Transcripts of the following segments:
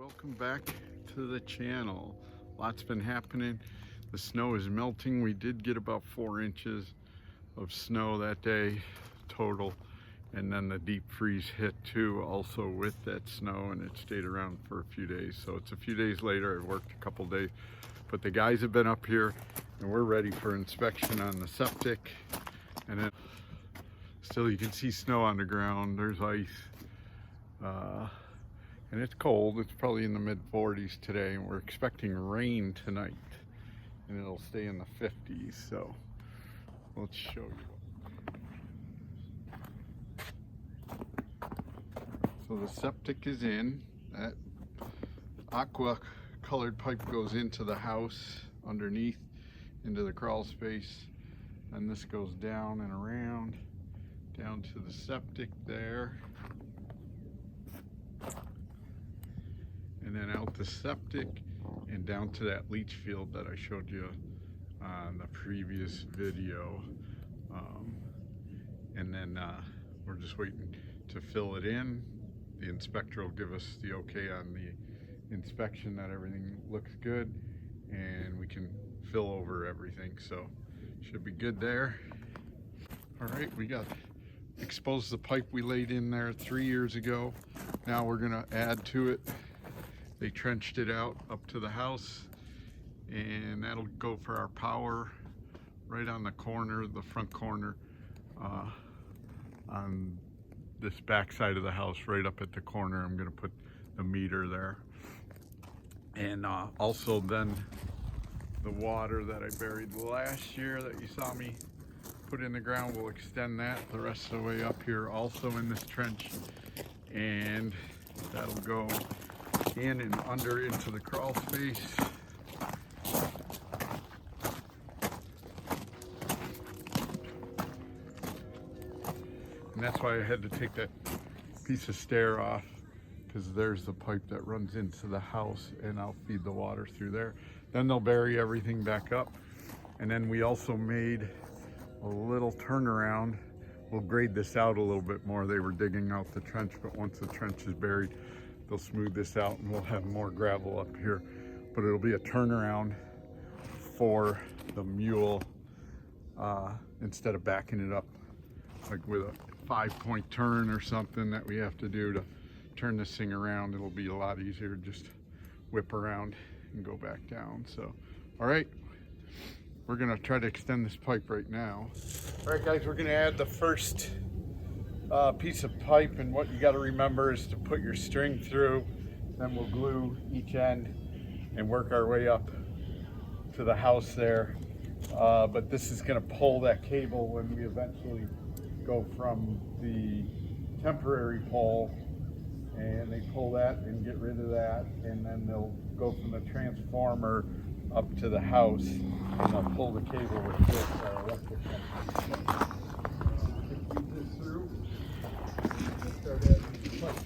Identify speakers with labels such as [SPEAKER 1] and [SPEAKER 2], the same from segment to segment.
[SPEAKER 1] welcome back to the channel. Lots been happening. The snow is melting. We did get about 4 inches of snow that day total, and then the deep freeze hit too, also with that snow, and it stayed around for a few days. So it's a few days later. I worked a couple days, but the guys have been up here and we're ready for inspection on the septic. And then still you can see snow on the ground. There's ice. And it's cold. It's probably in the mid-40s today, and we're expecting rain tonight, and it'll stay in the 50s. So let's show you. So the septic is in. That aqua colored pipe goes into the house underneath, into the crawl space, and this goes down and around down to the septic there, and then out the septic and down to that leach field that I showed you on the previous video. And then we're just waiting to fill it in. The inspector will give us the okay on the inspection that everything looks good, and we can fill over everything, so should be good there. All right, we got exposed the pipe we laid in there 3 years ago. Now we're gonna add to it. They trenched it out up to the house, and that'll go for our power right on the corner, the front corner, on this back side of the house, right up at the corner. I'm gonna put the meter there. And also then the water that I buried last year that you saw me put in the ground, we'll extend that the rest of the way up here also in this trench, and that'll go in and under into the crawl space. And that's why I had to take that piece of stair off, because there's the pipe that runs into the house, and I'll feed the water through there. Then they'll bury everything back up. And then we also made a little turnaround. We'll grade this out a little bit more. They were digging out the trench, but once the trench is buried, they'll smooth this out and we'll have more gravel up here. But it'll be a turnaround for the mule, instead of backing it up like with a 5-point turn or something that we have to do to turn this thing around. It'll be a lot easier to just whip around and go back down. So, all right, we're gonna try to extend this pipe right now. All right, guys, we're gonna add the first piece of pipe, and what you got to remember is to put your string through, then we'll glue each end and work our way up to the house there. But this is gonna pull that cable when we eventually go from the temporary pole, and they pull that and get rid of that, and then they'll go from the transformer up to the house, and they'll pull the cable with this electric company. Feed this through and start adding the pipe.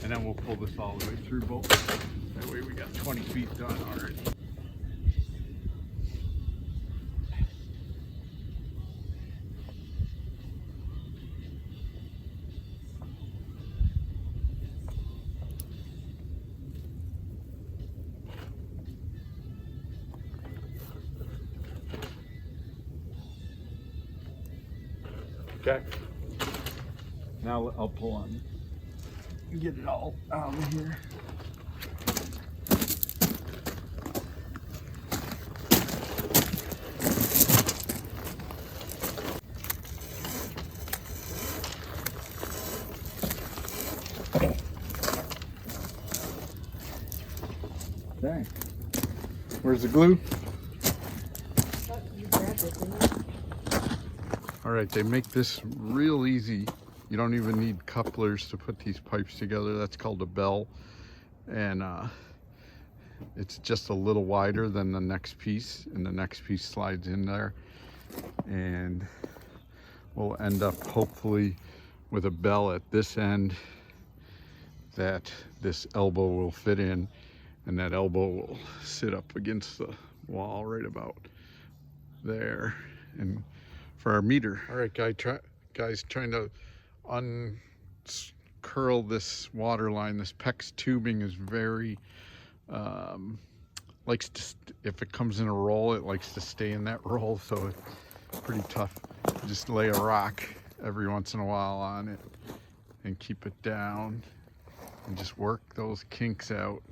[SPEAKER 1] And then we'll pull this all the way through both. That way we got 20 feet done already. Okay. Now I'll pull on and get it all out of here. Okay. Where's the glue? All right, they make this real easy. You don't even need couplers to put these pipes together. That's called a bell. And it's just a little wider than the next piece, and the next piece slides in there. And we'll end up hopefully with a bell at this end that this elbow will fit in, and that elbow will sit up against the wall right about there. And for our meter. All right, guys, trying to uncurl this water line. This PEX tubing is very, likes to, if it comes in a roll, it likes to stay in that roll, so it's pretty tough. Just lay a rock every once in a while on it and keep it down and just work those kinks out.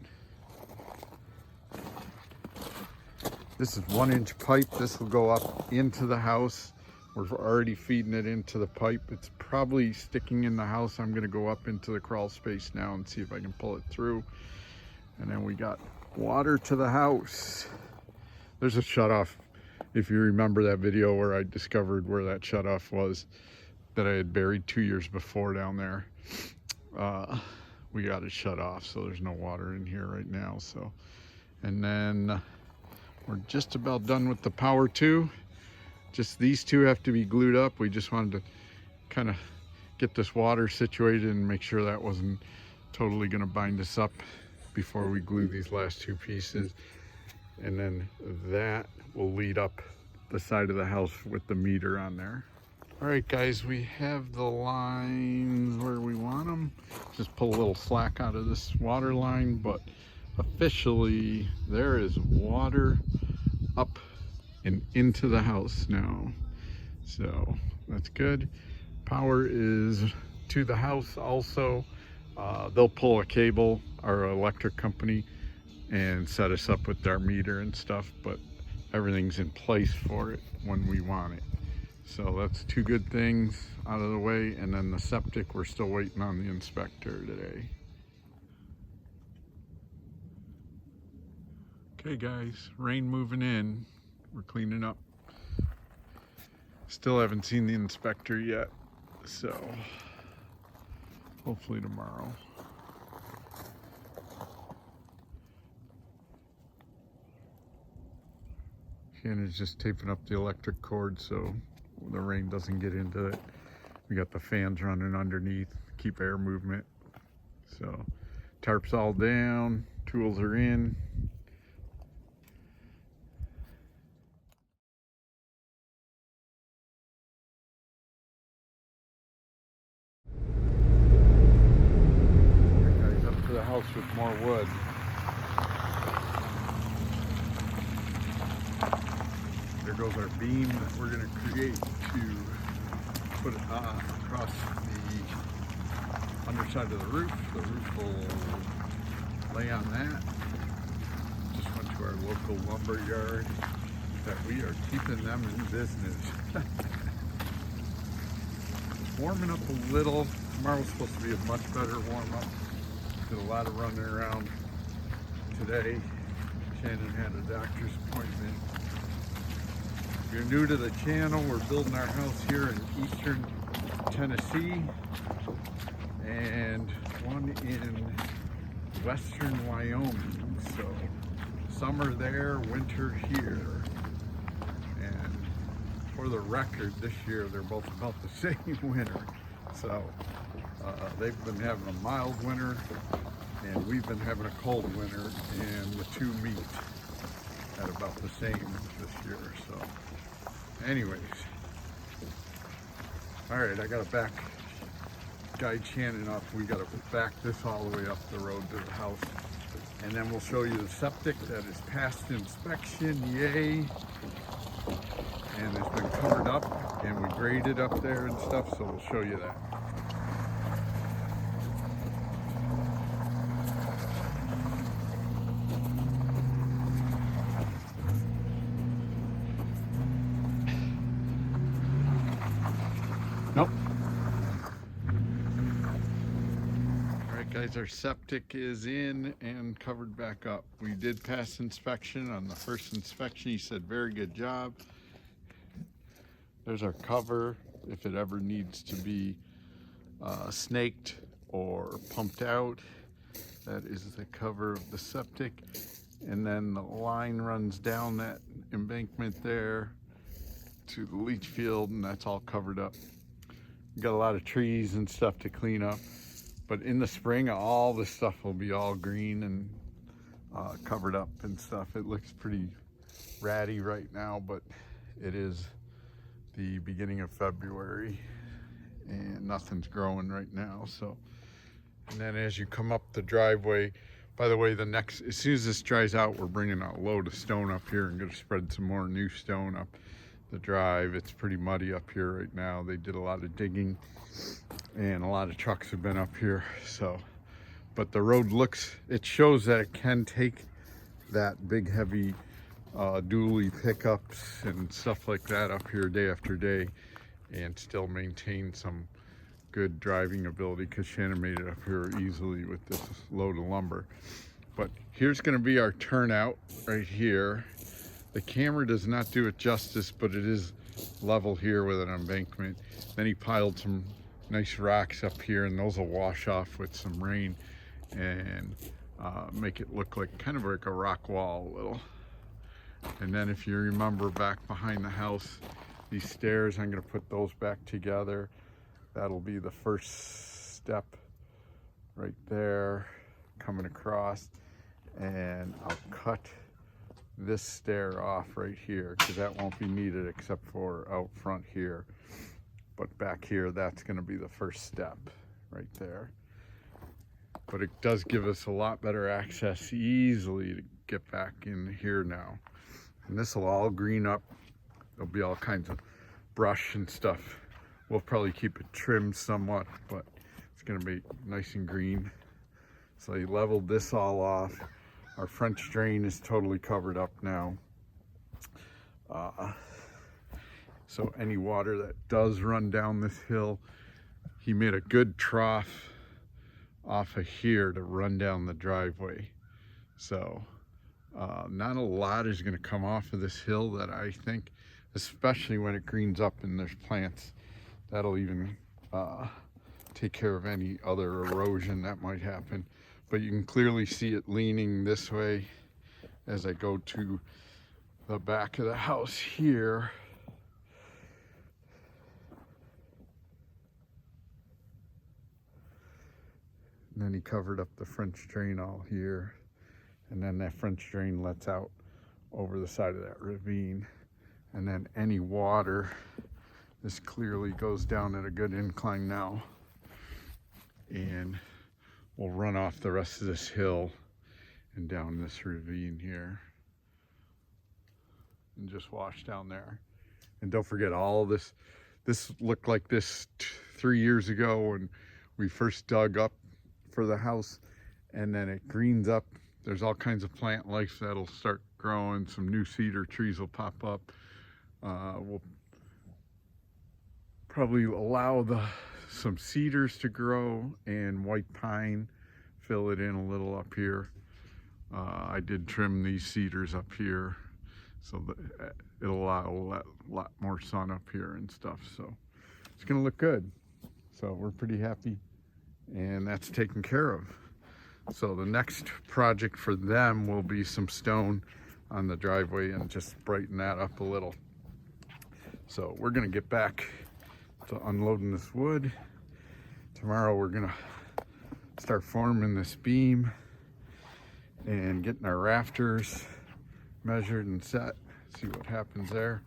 [SPEAKER 1] This is 1-inch pipe. This will go up into the house. We're already feeding it into the pipe. It's probably sticking in the house. I'm gonna go up into the crawl space now and see if I can pull it through. And then we got water to the house. There's a shutoff. If you remember that video where I discovered where that shutoff was that I had buried 2 years before down there, we got it shut off, so there's no water in here right now. So, and then we're just about done with the power too. Just these two have to be glued up. We just wanted to kind of get this water situated and make sure that wasn't totally going to bind us up before we glue these last two pieces. And then that will lead up the side of the house with the meter on there. All right, guys, we have the lines where we want them. Just pull a little slack out of this water line, but officially there is water up and into the house now. So that's good. Power is to the house also. They'll pull a cable, our electric company, and set us up with our meter and stuff, but everything's in place for it when we want it. So that's two good things out of the way. And then the septic, we're still waiting on the inspector today. Okay guys, rain moving in. We're cleaning up. Still haven't seen the inspector yet, so hopefully tomorrow. Shannon's just taping up the electric cord so the rain doesn't get into it. We got the fans running underneath, keep air movement. So tarp's all down, tools are in. Here guys, up to the house with more wood. There goes our beam that we're going to create to put it across the underside of the roof. The roof will lay on that. Just went to our local lumber yard that we are keeping them in business. It's warming up a little. Tomorrow's supposed to be a much better warm up. Did a lot of running around today. Shannon had a doctor's appointment. If you're new to the channel, we're building our house here in eastern Tennessee and one in western Wyoming. So summer there, winter here. And for the record, this year they're both about the same winter. So they've been having a mild winter and we've been having a cold winter, and the two meet at about the same this year. So anyways, all right, I gotta back guide Shannon up. We gotta back this all the way up the road to the house, and then we'll show you the septic that is past inspection. Yay! And it's been covered up and we graded up there and stuff, so we'll show you that. Nope. All right guys, our septic is in and covered back up. We did pass inspection on the first inspection. He said, very good job. There's our cover if it ever needs to be snaked or pumped out. That is the cover of the septic. And then the line runs down that embankment there to the leach field, and that's all covered up. Got a lot of trees and stuff to clean up, But in the spring, all this stuff will be all green and covered up and stuff. It looks pretty ratty right now, but it is the beginning of February and nothing's growing right now. So, and then as you come up the driveway, by the way, as soon as this dries out, we're bringing a load of stone up here and going to spread some more new stone up the drive. It's pretty muddy up here right now. They did a lot of digging and a lot of trucks have been up here. So, but the road it shows that it can take that big heavy dually pickups and stuff like that up here day after day and still maintain some good driving ability, because Shannon made it up here easily with this load of lumber. But here's going to be our turnout right here. The camera does not do it justice, but it is level here with an embankment. Then he piled some nice rocks up here, and those will wash off with some rain and make it look like kind of like a rock wall a little. And then if you remember back behind the house, these stairs, I'm going to put those back together. That'll be the first step right there coming across, and I'll cut this stair off right here because that won't be needed except for out front here. But back here, that's going to be the first step right there. But it does give us a lot better access easily to get back in here now. And this will all green up. There'll be all kinds of brush and stuff. We'll probably keep it trimmed somewhat, but it's going to be nice and green. So he leveled this all off. Our French drain is totally covered up now. So any water that does run down this hill, he made a good trough off of here to run down the driveway. So not a lot is going to come off of this hill that I think, especially when it greens up and there's plants. That'll even take care of any other erosion that might happen. But you can clearly see it leaning this way as I go to the back of the house here. And then he covered up the French drain all here. And then that French drain lets out over the side of that ravine. And then any water, this clearly goes down at a good incline now, and we'll run off the rest of this hill and down this ravine here and just wash down there. And don't forget, all this looked like this 3 years ago when we first dug up for the house, and then it greens up. There's all kinds of plant life that'll start growing. Some new cedar trees will pop up. We'll probably allow some cedars to grow and white pine, fill it in a little up here. I did trim these cedars up here so that it'll allow a lot more sun up here and stuff. So it's gonna look good. So we're pretty happy, and that's taken care of. So the next project for them will be some stone on the driveway and just brighten that up a little. So we're gonna get back to unloading this wood. Tomorrow we're gonna start forming this beam and getting our rafters measured and set. See what happens there.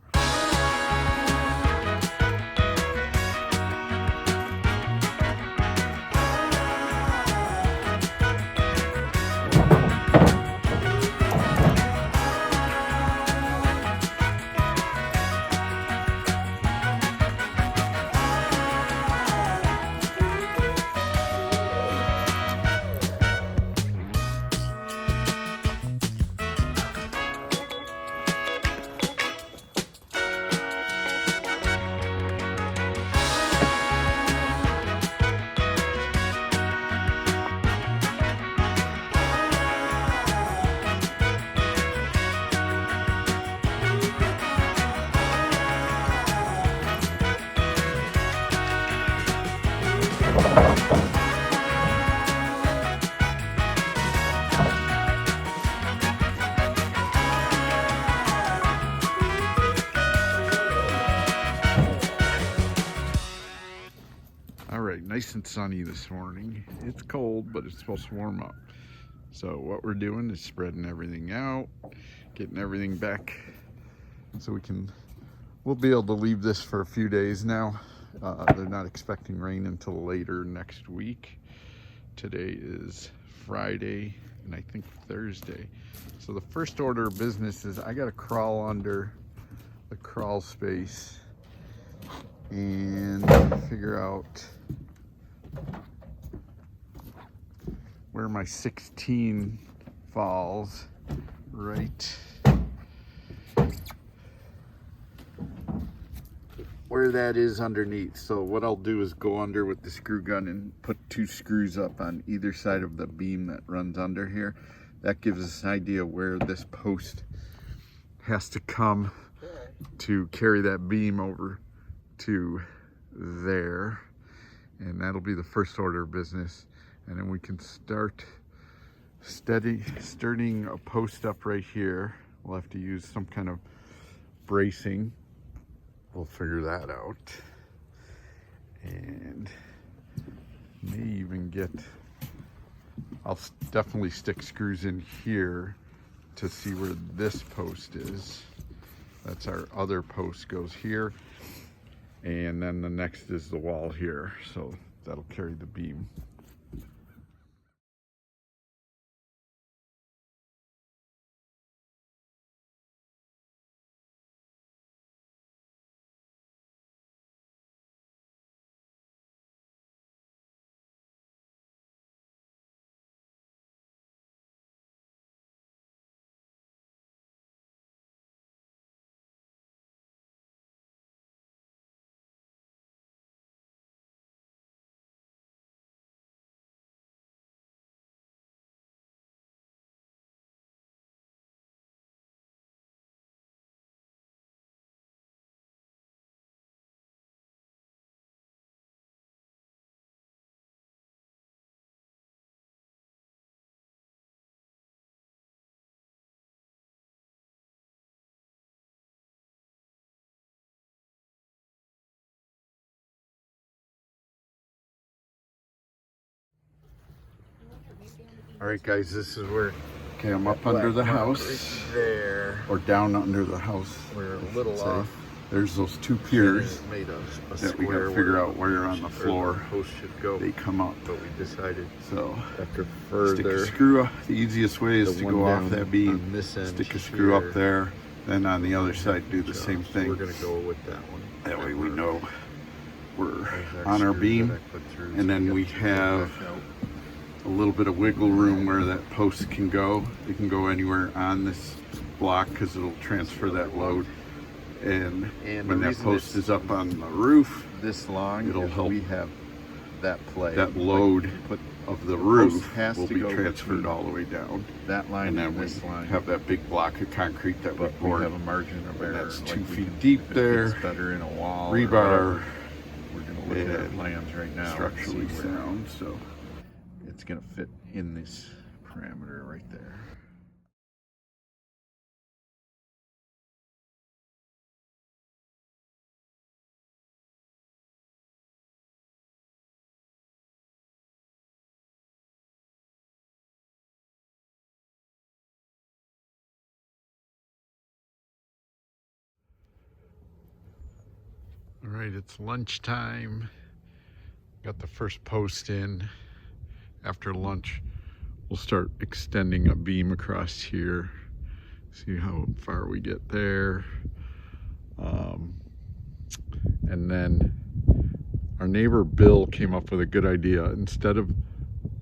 [SPEAKER 1] nice and sunny this morning. It's cold, but it's supposed to warm up. So what we're doing is spreading everything out, getting everything back so we'll be able to leave this for a few days now. They're not expecting rain until later next week. Today is Friday and I think Thursday. So the first order of business is I gotta crawl under the crawl space and figure out where my 16 falls. Right where that is underneath. So what I'll do is go under with the screw gun and put 2 screws up on either side of the beam that runs under here. That gives us an idea where this post has to come to carry that beam over to there. And that'll be the first order of business. And then we can start starting a post up right here. We'll have to use some kind of bracing. We'll figure that out, and may even I'll definitely stick screws in here to see where this post is. That's our other post, goes here, and then the next is the wall here, so that'll carry the beam. All right, guys, this is where, okay, I'm up under the house. Right there. Or down under the house. We're a little off. There's those 2 piers that we got to figure out where on the floor should go. They come up. But we decided, so after further, stick a screw up. The easiest way is to go off that beam, stick a screw up there, then on the other side do the same thing. We're going to go with that one. That way we know we're on our beam, and then we have a little bit of wiggle room where that post can go. It can go anywhere on this block because it'll transfer that load. And when that post is up on the roof, this long, it'll help. We have that play. That load of the roof will be transferred all the way down. That line and then this line. Have that big block of concrete that we pour. We have a margin of error. That's 2 feet deep there. It's better in a wall. Rebar. We're going to look at plans right now. Structurally sound, so it's going to fit in this parameter right there. All right, it's lunchtime. Got the first post in. After lunch, we'll start extending a beam across here. See how far we get there. And then our neighbor Bill came up with a good idea. Instead of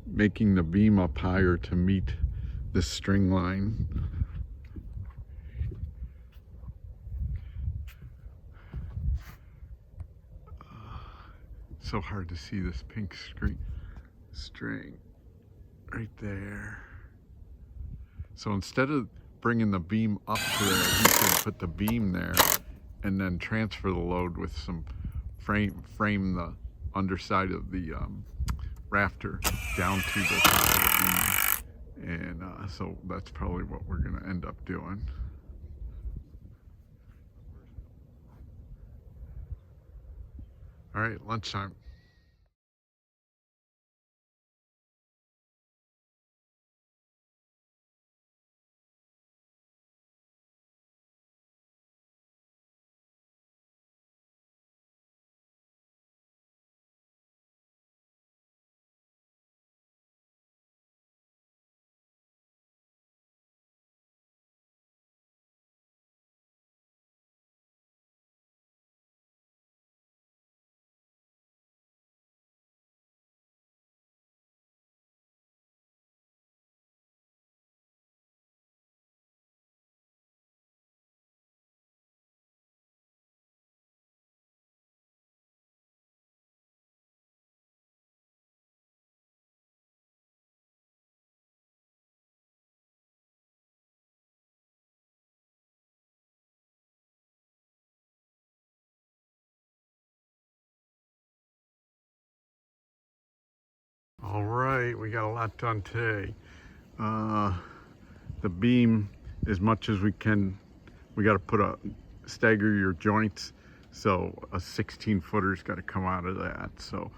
[SPEAKER 1] making the beam up higher to meet this string line, so hard to see this pink string right there. So instead of bringing the beam up to there, he said put the beam there and then transfer the load with some frame the underside of the rafter down to the top of the beam. And so that's probably what we're going to end up doing. All right, lunchtime. All right, we got a lot done today. The beam, as much as we can, we got to stagger your joints. So a 16-footer's got to come out of that. So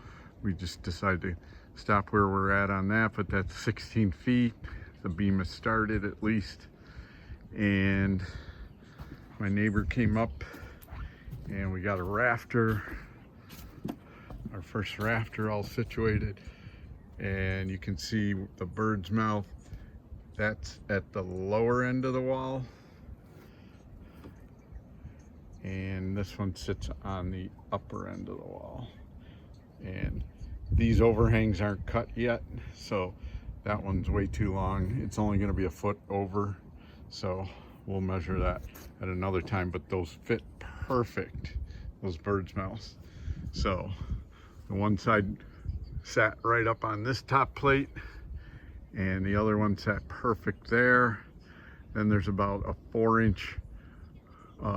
[SPEAKER 1] we just decided to stop where we're at on that, but that's 16 feet. The beam has started at least. And my neighbor came up and we got a rafter, our first rafter all situated. And you can see the bird's mouth. That's at the lower end of the wall. And this one sits on the upper end of the wall. And these overhangs aren't cut yet, so that one's way too long. It's only going to be a foot over, so we'll measure that at another time. But those fit perfect, those bird's mouths. So the one side sat right up on this top plate and the other one sat perfect there. Then there's about a 4-inch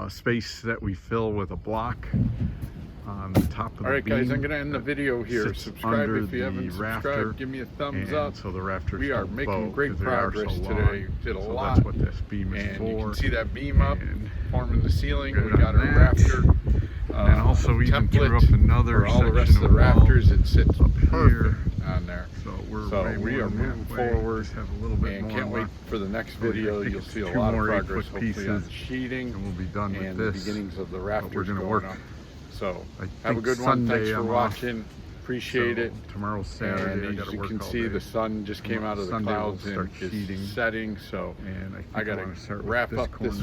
[SPEAKER 1] space that we fill with a block on the top of the beam. All right, guys, I'm going to end the video here. Subscribe if you haven't subscribed. Give me a thumbs up. So the rafters, we are making great progress today. Did a lot. That's what this beam is for. You can see that beam up forming the ceiling. We got our rafter. And also even threw up another all the rest of the rafters. It sits up here on there. So we are moving forward, and can't wait for the next video. You'll see a lot of progress, hopefully on the sheeting, and we'll be done with the beginnings of the rafters going up. So have a good one. Thanks for watching. Appreciate it. Tomorrow's Saturday. And as you can see, the sun just came out of the clouds and is setting. So I got to wrap up this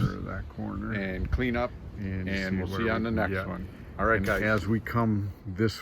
[SPEAKER 1] corner and clean up, and we'll see you on the next one. All right, guys. As we come this